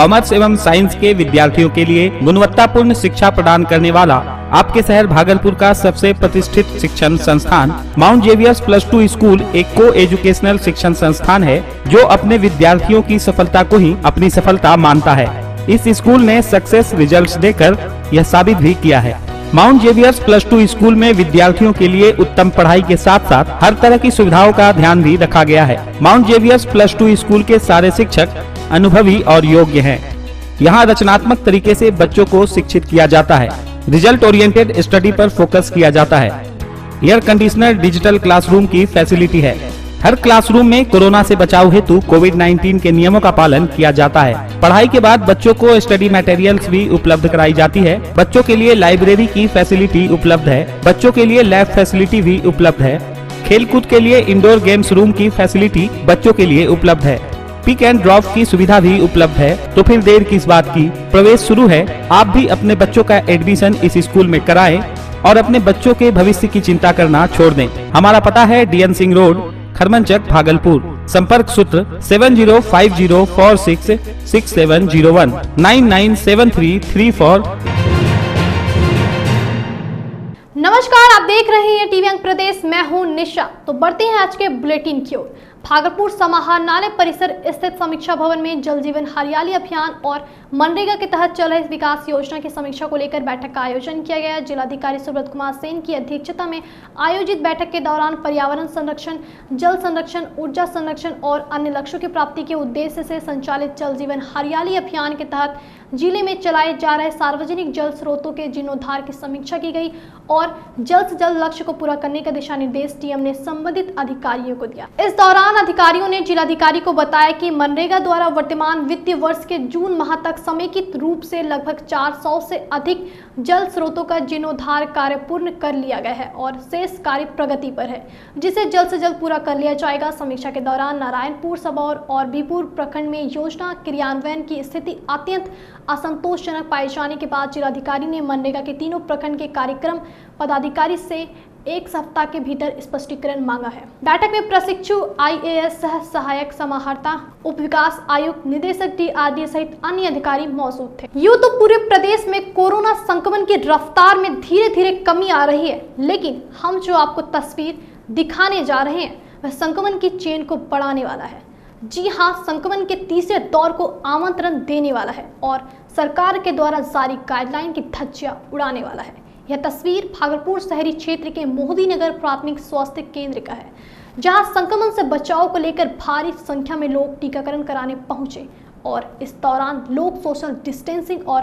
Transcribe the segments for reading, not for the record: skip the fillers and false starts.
Commerce एवं science के विद्यार्थियों के लिए गुणवत्तापूर्ण शिक्षा प्रदान करने वाला आपके शहर भागलपुर का सबसे प्रतिष्ठित शिक्षण संस्थान माउंट जेवियर्स +2 स्कूल एक को एजुकेशनल शिक्षण संस्थान है जो अपने विद्यार्थियों की सफलता को ही अपनी सफलता मानता है। इस स्कूल ने सक्सेस रिजल्ट्स देकर यह साबित भी किया है। माउंट जेवियर्स +2 स्कूल में विद्यार्थियों के लिए उत्तम पढ़ाई के साथ साथ हर तरह की सुविधाओं का ध्यान भी रखा गया है। माउंट जेवियर्स +2 स्कूल के सारे शिक्षक अनुभवी और योग्य हैं। यहाँ रचनात्मक तरीके से बच्चों को शिक्षित किया जाता है। रिजल्ट ओरिएंटेड स्टडी पर फोकस किया जाता है। एयर कंडीशनर डिजिटल क्लासरूम की फैसिलिटी है। हर क्लासरूम में कोरोना से बचाव हेतु कोविड-19 के नियमों का पालन किया जाता है। पढ़ाई के बाद बच्चों को स्टडी मटेरियल्स भी उपलब्ध कराई जाती है। बच्चों के लिए लाइब्रेरी की फैसिलिटी उपलब्ध है। बच्चों के लिए लैब फैसिलिटी भी उपलब्ध है। खेलकूद के लिए इंडोर गेम्स रूम की फैसिलिटी बच्चों के लिए उपलब्ध है। पिक एंड ड्रॉप की सुविधा भी उपलब्ध है। तो फिर देर किस बात की, प्रवेश शुरू है। आप भी अपने बच्चों का एडमिशन इस स्कूल में कराएं और अपने बच्चों के भविष्य की चिंता करना छोड़ दें। हमारा पता है DN सिंह रोड, खरमनचक, भागलपुर। संपर्क सूत्र 7050466701 997334। नमस्कार, आप देख रहे हैं टीवी अंक प्रदेश। मैं हूं निशा। तो बढ़ते हैं आज के बुलेटिन की ओर। भागलपुर समाहरणालय परिसर स्थित समीक्षा भवन में जल जीवन हरियाली अभियान और मनरेगा के तहत चल रही विकास योजना की समीक्षा को लेकर बैठक का आयोजन किया गया। जिलाधिकारी सुब्रत कुमार सेन की अध्यक्षता में आयोजित बैठक के दौरान पर्यावरण संरक्षण, जल संरक्षण, ऊर्जा संरक्षण और अन्य लक्ष्यों की प्राप्ति के उद्देश्य से संचालित जल जीवन हरियाली अभियान के तहत जिले में चलाए जा रहे सार्वजनिक जल स्रोतों के जीर्णोद्धार की समीक्षा की गई और जल्द से जल्द लक्ष्य को पूरा करने का दिशा निर्देश डीएम ने संबंधित अधिकारियों को दिया। इस दौरान अधिकारियों ने जिलाधिकारी को बताया कि मनरेगा द्वारा वर्तमान वित्तीय वर्ष के जून माह तक समेकित रूप से लगभग 400 से अधिक जल स्रोतों का जीर्णोद्धार कार्य पूर्ण कर लिया गया है और शेष कार्य प्रगति पर है, जिसे जल्द से जल्द पूरा कर लिया जाएगा। समीक्षा के दौरान नारायणपुर, सबौर और बीपुर प्रखंड में योजना क्रियान्वयन की स्थिति अत्यंत असंतोषजनक पाए जाने के बाद जिलाधिकारी ने मनरेगा के तीनों प्रखंड के कार्यक्रम पदाधिकारी से एक सप्ताह के भीतर स्पष्टीकरण मांगा है। बैठक में प्रशिक्षु IAS सह सहायक समाहर्ता, उप विकास आयुक्त, निदेशक DRDA सहित अन्य अधिकारी मौजूद थे। यूं तो पूरे प्रदेश में कोरोना संक्रमण की रफ्तार में धीरे धीरे कमी आ रही है, लेकिन हम जो आपको तस्वीर दिखाने जा रहे हैं वह संक्रमण की चेन को बढ़ाने वाला है। जी हाँ, संक्रमण के तीसरे दौर को आमंत्रण देने वाला है और सरकार के द्वारा जारी गाइडलाइन की धज्जियां उड़ाने वाला है। यह तस्वीर भागलपुर शहरी क्षेत्र के मोहदी नगर प्राथमिक स्वास्थ्य केंद्र का है, जहां संक्रमण से बचाव को लेकर भारी संख्या में लोग टीकाकरण कराने पहुंचे और इस दौरान लोग सोशल डिस्टेंसिंग और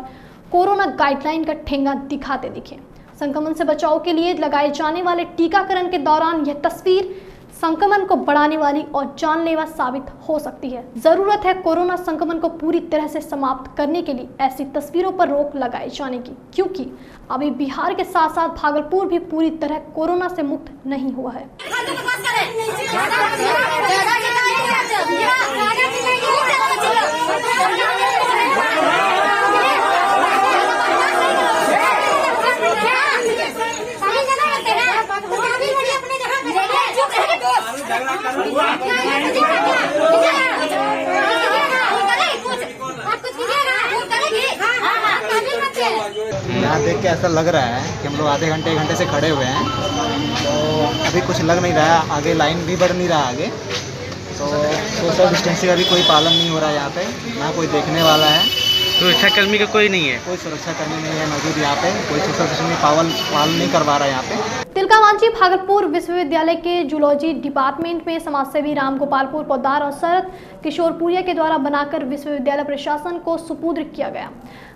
कोरोना गाइडलाइन का ठेंगा दिखाते दिखे। संक्रमण से बचाव के लिए लगाए जाने वाले टीकाकरण के दौरान यह तस्वीर संक्रमण को बढ़ाने वाली और जानलेवा साबित हो सकती है। जरूरत है कोरोना संक्रमण को पूरी तरह से समाप्त करने के लिए ऐसी तस्वीरों पर रोक लगाए जाने की, क्योंकि अभी बिहार के साथ साथ भागलपुर भी पूरी तरह कोरोना से मुक्त नहीं हुआ है। यहाँ देख के ऐसा लग रहा है कि हम लोग आधे घंटे 1 घंटे से खड़े हुए हैं, तो अभी कुछ लग नहीं रहा है। आगे लाइन भी बढ़ नहीं रहा आगे, तो सोशल डिस्टेंसिंग का भी कोई पालन नहीं हो रहा है यहाँ पे, ना कोई देखने वाला है। सुरक्षाकर्मी का कोई नहीं है, कोई सुरक्षाकर्मी नहीं है मौजूद यहाँ पे, कोई सोशल डिस्टेंसिंग पालन नहीं करवा रहा है यहाँ पे। तिलकामांझी भागलपुर विश्वविद्यालय के जूलॉजी डिपार्टमेंट में समाजसेवी रामगोपालपुर पोद्दार और शरद किशोरपुरिया के द्वारा बनाकर विश्वविद्यालय प्रशासन को सुपुर्द किया गया।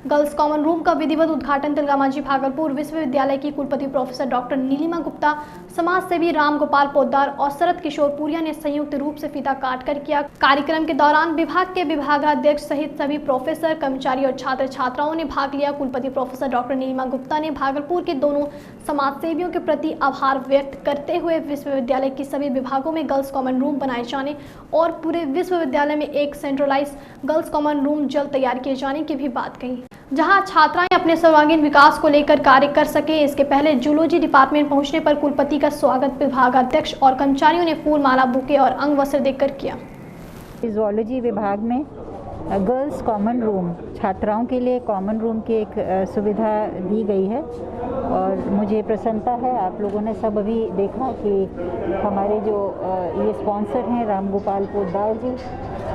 गर्ल्स कॉमन रूम का विधिवत उद्घाटन तिलकामांझी भागलपुर विश्वविद्यालय की कुलपति प्रोफेसर डॉक्टर नीलिमा गुप्ता, समाजसेवी रामगोपाल पोद्दार और शरद किशोरपुरिया ने संयुक्त रूप से फीता काट कर किया। कार्यक्रम के दौरान विभाग के विभागाध्यक्ष सहित सभी प्रोफेसर, कर्मचारी और छात्र छात्राओं ने भाग लिया। कुलपति प्रोफेसर डॉक्टर नीलिमा गुप्ता ने भागलपुर के दोनों समाजसेवियों के प्रति आभार व्यक्त करते हुए विश्वविद्यालय की सभी विभागों में गर्ल्स कॉमन रूम बनाए जाने और पूरे विश्वविद्यालय में एक सेंट्रलाइज गर्ल्स कॉमन रूम जल्द तैयार किए जाने की भी बात कही, जहां छात्राएं अपने सर्वांगीण विकास को लेकर कार्य कर सके। इसके पहले जूलॉजी डिपार्टमेंट पहुंचने पर कुलपति का स्वागत विभागाध्यक्ष और कर्मचारियों ने फूल, माला, बुके और अंग वस्त्र देकर किया। जूलॉजी विभाग में गर्ल्स कॉमन रूम, छात्राओं के लिए कॉमन रूम की एक सुविधा दी गई है और मुझे प्रसन्नता है। आप लोगों ने सब अभी देखा कि हमारे जो ये स्पॉन्सर हैं रामगोपाल पोद्दार जी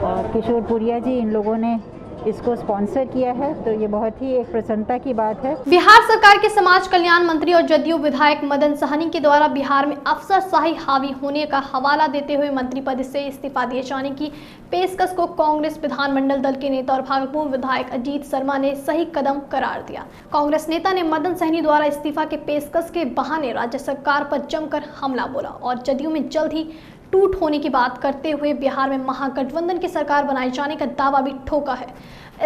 और किशोर पुरिया जी, इन लोगों ने इसको स्पॉन्सर किया है, तो ये बहुत ही एक प्रसन्नता की बात है। बिहार सरकार के समाज कल्याण मंत्री और जदयू विधायक मदन सहनी के द्वारा बिहार में अफसरशाही हावी होने का हवाला देते हुए मंत्री पद से इस्तीफा दिए जाने की पेशकश को कांग्रेस विधानमंडल दल के नेता और भागलपुर विधायक अजीत शर्मा ने सही कदम करार दिया। कांग्रेस नेता ने मदन सहनी द्वारा इस्तीफा के पेशकश के बहाने राज्य सरकार पर जमकर हमला बोला और जदयू में जल्द ही टूट होने की बात करते हुए बिहार में महागठबंधन की सरकार बनाए जाने का दावा भी ठोका है।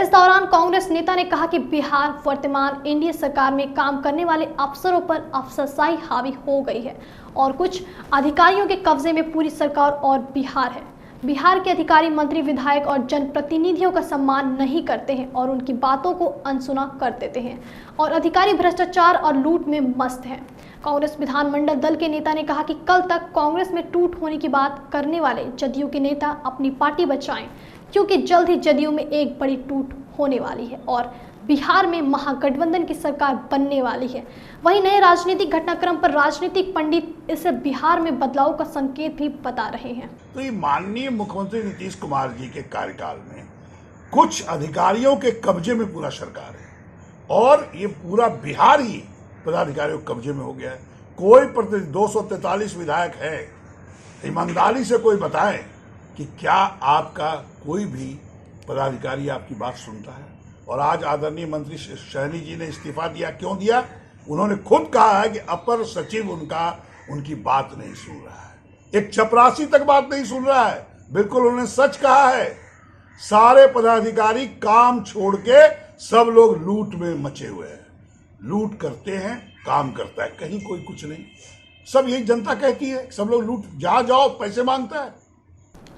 इस दौरान कांग्रेस नेता ने कहा कि बिहार वर्तमान एनडीए सरकार में काम करने वाले अफसरों पर अफसरशाही हावी हो गई है और कुछ अधिकारियों के कब्जे में पूरी सरकार और बिहार है। बिहार के अधिकारी, मंत्री, विधायक और जनप्रतिनिधियों का सम्मान नहीं करते हैं और उनकी बातों को अनसुना कर देते हैं और अधिकारी भ्रष्टाचार और लूट में मस्त हैं। कांग्रेस विधानमंडल दल के नेता ने कहा कि कल तक कांग्रेस में टूट होने की बात करने वाले जदयू के नेता अपनी पार्टी बचाएं, क्योंकि जल्द ही जदयू में एक बड़ी टूट होने वाली है और बिहार में महागठबंधन की सरकार बनने वाली है। वहीं नए राजनीतिक घटनाक्रम पर राजनीतिक पंडित इसे बिहार में बदलाव का संकेत भी बता रहे हैं। तो ये माननीय मुख्यमंत्री नीतीश कुमार जी के कार्यकाल में कुछ अधिकारियों के कब्जे में पूरा सरकार है और ये पूरा बिहार ही पदाधिकारियों के कब्जे में हो गया है। कोई 243 विधायक है, ईमानदारी से कोई बताए कि क्या आपका कोई भी पदाधिकारी आपकी बात सुनता है। और आज आदरणीय मंत्री सहनी जी ने इस्तीफा दिया, क्यों दिया? उन्होंने खुद कहा है कि अपर सचिव उनकी बात नहीं सुन रहा है, एक चपरासी तक बात नहीं सुन रहा है। बिल्कुल उन्होंने सच कहा है। सारे पदाधिकारी काम छोड़ के सब लोग लूट में मचे हुए हैं, लूट करते हैं, काम करता है, कहीं कोई कुछ नहीं। सब यही जनता कहती है, सब लोग लूट, जहां जाओ पैसे मांगता है।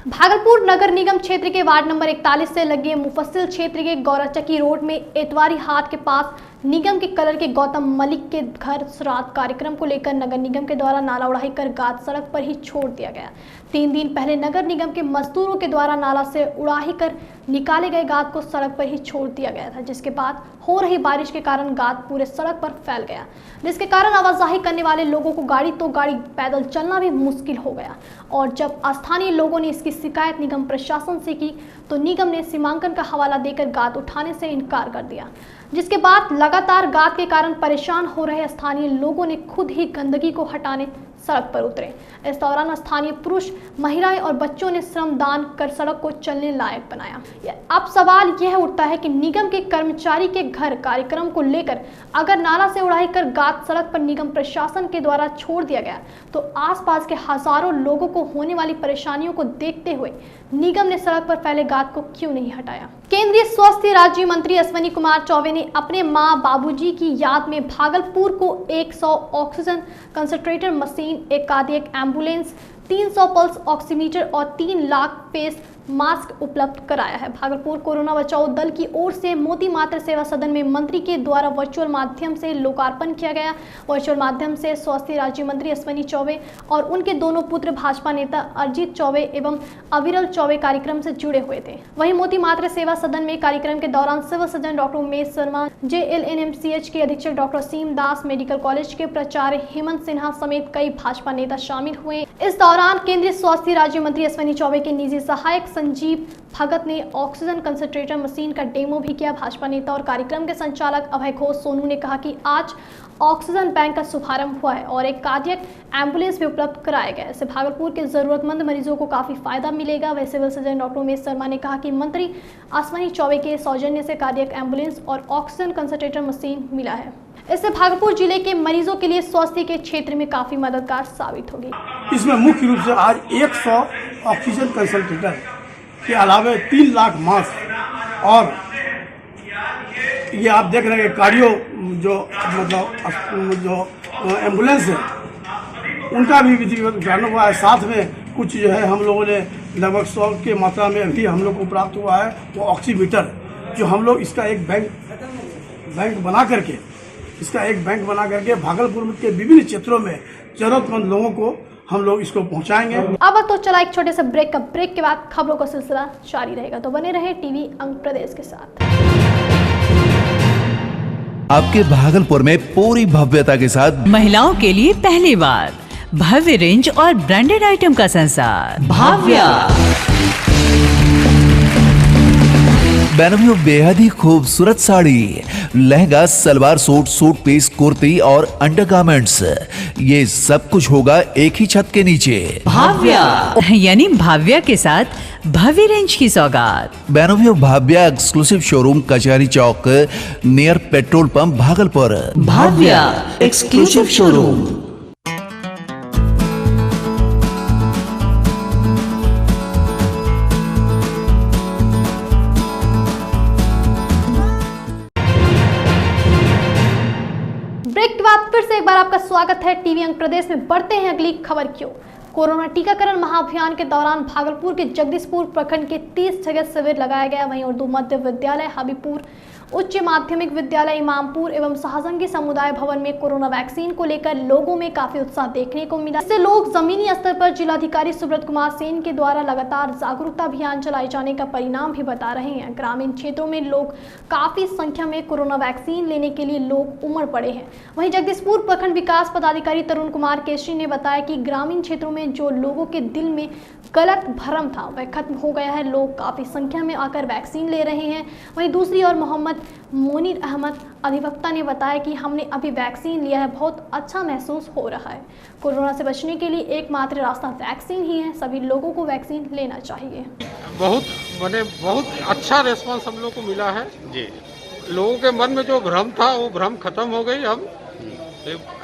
भागलपुर नगर निगम क्षेत्र के वार्ड नंबर 41 से लगे मुफस्सिल क्षेत्र के गौराचक्की रोड में एतवारी हाट के पास निगम के कलर के गौतम मलिक के घर श्राद्ध कार्यक्रम को लेकर नगर निगम के द्वारा नाला उड़ाई कर गाद सड़क पर ही छोड़ दिया गया। 3 दिन पहले नगर निगम के मजदूरों के द्वारा नाला से उड़ाही कर निकाले गए गाद को सड़क पर ही छोड़ दिया गया था, जिसके बाद हो रही बारिश के कारण गाद पूरे सड़क पर फैल गया, जिसके कारण आवाजाही करने वाले लोगों को गाड़ी तो गाड़ी पैदल चलना भी मुश्किल हो गया। और जब स्थानीय लोगों ने इसकी शिकायत निगम प्रशासन से की तो निगम ने सीमांकन का हवाला देकर गाद उठाने से इनकार कर दिया, जिसके बाद लगातार गाद के कारण परेशान हो रहे स्थानीय लोगों ने खुद ही गंदगी को हटाने सड़क पर उतरे। इस दौरान स्थानीय पुरुष, महिलाएं और बच्चों ने श्रमदान कर सड़क को चलने लायक बनाया। अब सवाल यह उठता है कि निगम के कर्मचारी के घर कार्यक्रम को लेकर अगर नाला से उड़ाई कर गाद सड़क पर निगम प्रशासन के द्वारा छोड़ दिया गया तो आसपास के हजारों लोगों को होने वाली परेशानियों को देखते हुए निगम ने सड़क पर फैले गाद को क्यों नहीं हटाया। केंद्रीय स्वास्थ्य राज्य मंत्री अश्विनी कुमार चौबे ने अपने मां बाबूजी की याद में भागलपुर को 100 ऑक्सीजन कंसंट्रेटर मशीन, एक कार्डियक एम्बुलेंस, 300 पल्स ऑक्सीमीटर और 3 लाख फेस मास्क उपलब्ध कराया है। भागलपुर कोरोना बचाओ दल की ओर से मोती मात्र सेवा सदन में मंत्री के द्वारा वर्चुअल माध्यम से लोकार्पण किया गया। वर्चुअल माध्यम से स्वास्थ्य राज्य मंत्री अश्विनी चौबे और उनके दोनों पुत्र भाजपा नेता अरिजीत चौबे एवं अविरल चौबे कार्यक्रम से जुड़े हुए थे। वहीं मोती मात्र सेवा सदन में कार्यक्रम के दौरान civil surgeon doctor Umesh Sharma, JLNMCH के अधीक्षक doctor Seem Das, medical college के प्राचार्य हेमंत सिन्हा समेत कई भाजपा नेता शामिल हुए। इस दौरान केंद्रीय स्वास्थ्य राज्य मंत्री अश्विनी चौबे के निजी सहायक संजीव भगत ने ऑक्सीजन कंसंट्रेटर मशीन का डेमो भी किया। भाजपा नेता और कार्यक्रम के संचालक अभय घोष सोनू ने कहा कि आज ऑक्सीजन बैंक का शुभारंभ हुआ है और एक कार्डियक एम्बुलेंस भी उपलब्ध कराया गया है। इससे भागलपुर के जरूरतमंद मरीजों को काफी फायदा मिलेगा। वैसे civil surgeon doctor Umesh Sharma ने कहा कि मंत्री अश्विनी चौबे के सौजन्य से कार्डियक एम्बुलेंस और ऑक्सीजन कंसंट्रेटर मशीन मिला है। इससे भागलपुर जिले के मरीजों के लिए स्वास्थ्य के क्षेत्र में काफी मददगार साबित होगी। इसमें मुख्य रूप से आज 100 ऑक्सीजन कंसंट्रेटर के अलावे 3 लाख मास्क और ये आप देख रहे हैं कार्डियो जो एम्बुलेंस है उनका भी विधिवत उद्घाटन हुआ है। साथ में कुछ जो है हम लोगों ने लगभग 100 के मात्रा में अभी हम लोग को प्राप्त हुआ है वो ऑक्सीमीटर, जो हम लोग इसका एक बैंक बना करके भागलपुर के विभिन्न क्षेत्रों में जरूरतमंद लोगों को हम लोग इसको पहुंचाएंगे। अब तो चला एक छोटे से ब्रेक के बाद खबरों का सिलसिला जारी रहेगा, तो बने रहे टीवी अंक प्रदेश के साथ। आपके भागलपुर में पूरी भव्यता के साथ महिलाओं के लिए पहली बार भव्य रेंज और ब्रांडेड आइटम का संसार भाव्या। बेनवियों बेहद ही खूबसूरत sari, lehenga, salwar suit, suit piece, kurti और अंडरगारमेंट्स, ये सब कुछ होगा एक ही छत के नीचे। भाव्या यानी भाव्या के साथ भव्य रेंज की सौगात। बेनवियों भाव्या एक्सक्लूसिव शोरूम कचहरी चौक near petrol pump Bhagalpur. Bhavya exclusive showroom. Break के बाद फिर से एक बार आपका स्वागत है टीवी अंक प्रदेश में। बढ़ते हैं अगली खबर की ओर। कोरोना टीकाकरण महाअभियान के दौरान भागलपुर के जगदीशपुर प्रखंड के 30 जगह शिविर लगाया गया। वहीं उर्दू मध्य विद्यालय, हाबीपुर उच्च माध्यमिक विद्यालय, इमामपुर एवं शाहजंगी समुदाय भवन में कोरोना वैक्सीन को लेकर लोगों में काफी उत्साह देखने को मिला। इससे लोग जमीनी स्तर पर जिलाधिकारी सुब्रत कुमार सेन के द्वारा लगातार जागरूकता अभियान चलाए जाने का परिणाम भी बता रहे हैं। ग्रामीण क्षेत्रों में लोग काफी संख्या में कोरोना वैक्सीन लेने के लिए लोग उमड़ पड़े हैं। वहीं जगदीशपुर प्रखंड विकास पदाधिकारी तरुण कुमार केशरी ने बताया कि ग्रामीण क्षेत्रों में जो लोगों के दिल में गलत भ्रम था वह खत्म हो गया है। लोग काफी संख्या में आकर वैक्सीन ले रहे हैं। वहीं दूसरी ओर मोहम्मद मोनीर अहमद अधिवक्ता ने बताया कि हमने अभी वैक्सीन लिया है, बहुत अच्छा महसूस हो रहा है। कोरोना से बचने के लिए एकमात्र रास्ता वैक्सीन ही है। सभी लोगों को वैक्सीन लेना चाहिए। बहुत अच्छा रिस्पांस हम लोग को मिला है जी। लोगों के मन में जो भ्रम था वो भ्रम खत्म हो गई अब,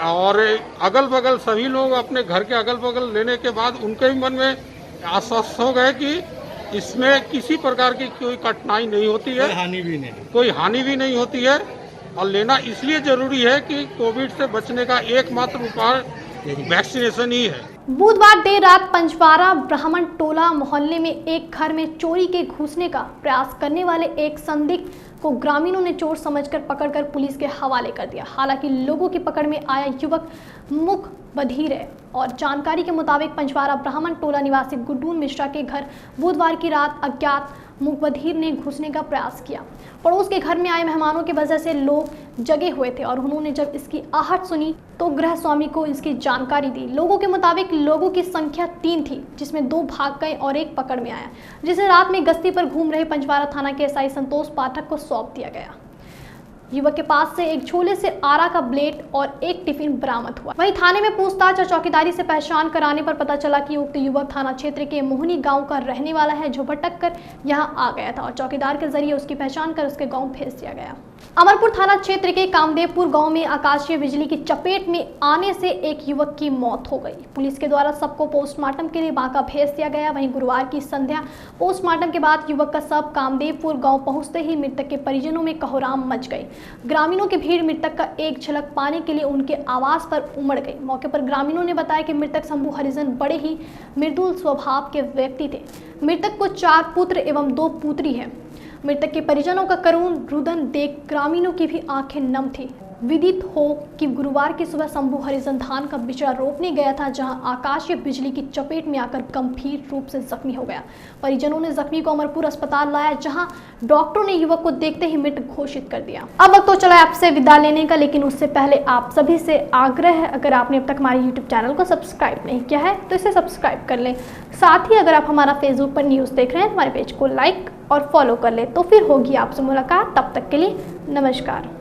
और अगल बगल सभी लोग अपने घर के अगल बगल लेने के बाद उनके भी मन में आश्वस्त हो गए कि इसमें किसी प्रकार की कोई कठिनाई नहीं होती है, कोई हानि भी नहीं होती है। और लेना इसलिए जरूरी है कि कोविड से बचने का एकमात्र उपाय वैक्सीनेशन ही है। बुधवार देर रात पंचवारा ब्राह्मण टोला मोहल्ले में एक घर में चोरी के घुसने का प्रयास करने वाले एक संदिग्ध को ग्रामीणों ने चोर समझकर पकड़कर पुलिस के हवाले कर दिया। हालांकि लोगों की पकड़ में आया युवक मुख बधिर है और जानकारी के मुताबिक पंचवारा ब्राह्मण टोला निवासी गुड्डू मिश्रा के घर बुधवार की रात अज्ञात मुख बधिर ने घुसने का प्रयास किया। पड़ोस के घर में आए मेहमानों की वजह से लोग जगे हुए थे और उन्होंने जब इसकी आहट सुनी तो गृह स्वामी को इसकी जानकारी दी। लोगों के मुताबिक लोगों की संख्या 3 थी, जिसमें 2 भाग गए और 1 पकड़ में आया, जिसे रात में गश्ती पर घूम रहे पंचवारा थाना के एसआई संतोष पाठक को सौंप दिया गया। युवक के पास से एक झोले से आरा का ब्लेड और एक टिफिन बरामद हुआ। वहीं थाने में पूछताछ और चौकीदारी से पहचान कराने पर पता चला कि उक्त युवक थाना क्षेत्र के मोहनी गांव का रहने वाला है, जो भटक कर यहां आ गया था और चौकीदार के जरिए उसकी पहचान कर उसके गांव भेज दिया गया। अमरपुर थाना क्षेत्र के कामदेवपुर गांव में आकाशीय बिजली की चपेट में आने से एक युवक की मौत हो गई। पुलिस के द्वारा सबको पोस्टमार्टम के लिए बांका भेज दिया गया। वहीं गुरुवार की संध्या पोस्टमार्टम के बाद युवक का शव कामदेवपुर गांव पहुंचते ही मृतक के परिजनों में कोहराम मच गई। ग्रामीणों की भीड़ मृतक का एक झलक पाने के लिए उनके आवास पर उमड़ गई। मौके पर ग्रामीणों ने बताया कि मृतक शंभू हरिजन बड़े ही मृदुल स्वभाव के व्यक्ति थे। मृतक को 4 पुत्र एवं 2 पुत्री हैं। मृतक के परिजनों का करुण रुदन देख ग्रामीणों की भी आंखें नम थी। विदित हो कि गुरुवार की सुबह शंभू हरिजन धान का बिचड़ा रोपने गया था, जहां आकाशीय बिजली की चपेट में आकर गंभीर रूप से जख्मी हो गया। परिजनों ने जख्मी को अमरपुर अस्पताल लाया, जहां डॉक्टरों ने युवक को देखते ही मृत घोषित कर दिया। अब वक्त तो चला आपसे विदा लेने का, लेकिन उससे पहले आप सभी से आग्रह है, अगर आपने अब तक हमारे यूट्यूब चैनल को सब्सक्राइब नहीं किया है तो इसे सब्सक्राइब कर लें। साथ ही अगर आप हमारा फेसबुक पर न्यूज़ देख रहे हैं, हमारे पेज को लाइक और फॉलो कर ले। तो फिर होगी आपसे मुलाकात। तब तक के लिए नमस्कार।